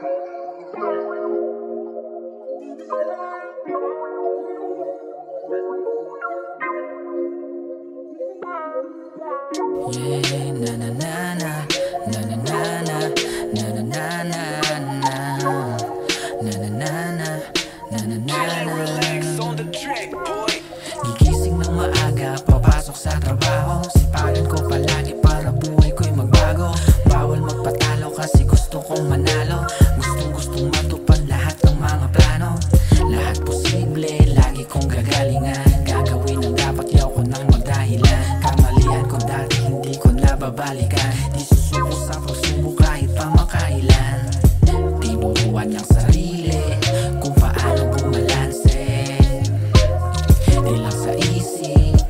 Yeah, na na na na, na na na na, na na na na na, na na na na, na na na na. Gigising ng maaga, papasok sa trabaho. Sipagan ko palagi para buhay ko'y magbago. Bawal magpatalo kasi gusto kong manalo. Gustong matupad lahat ng mga plano. Lahat posible, lagi kong gagalingan. Gagawin ang dapat, yaw ko nang magdahilan. Kamalian ko dati, hindi ko nababalikan. Di susuko sa pagsubok kahit pa makailan. Tinuruan niyang sarili kung paano bumalanse. Di lang sa isip,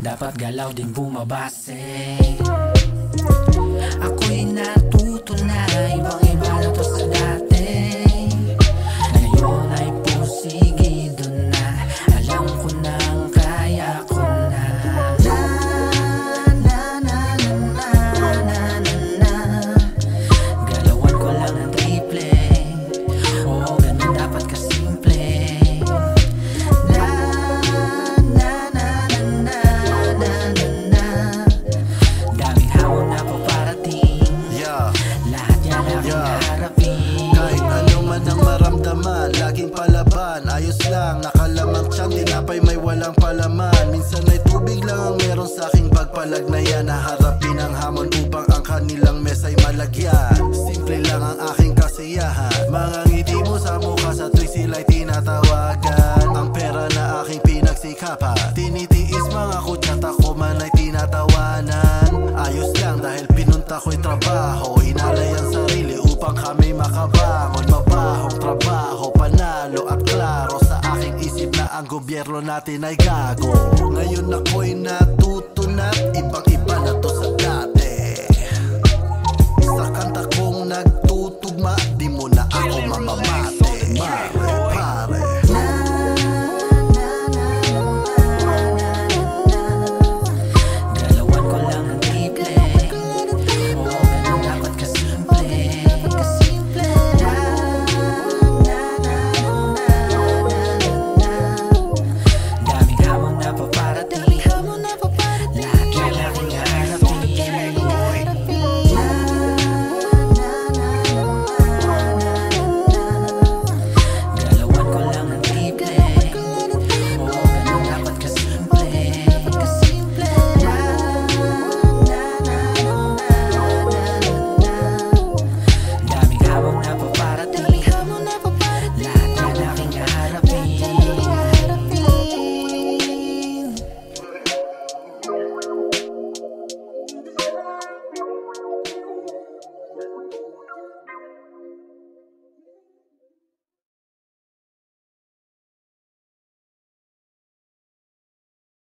dapat galaw din bumabase. Ako'y natuto na ibang-iba na to sa dati. Ngayon ay pusigido na, alam ko nang kaya ko na. Na na na na na na na, galawan ko lang ng triple. Oo, ganun dapat kasimple. Na na na na na na na, daming hamon na paparating. Lahat yan aking harapin. Kahit ano man ang maramdaman, laging palaban. Ayos lang, nakalamang tiyan, tinapay may walang palaman. Minsan ay tubig lang ang meron sa aking pagpalagnayan. Naharapin ang hamon upang ang kanilang mesa'y malagyan. Simple lang ang aking kasiyahan, mga ngiti mo sa mukha sa tuwing sila'y tinatawagan. Ang pera na aking pinagsikapan, tinitiis mga kutsat, ako man ay tinatawanan. Ayos lang dahil pinunta ko'y trabaho, inalay ang sarili upang kami makabangon. Mabahong trabaho, panalo at klaro sa aking isip na ang gobyerno natin ay gago. Ngayon ako'y natuto na't iba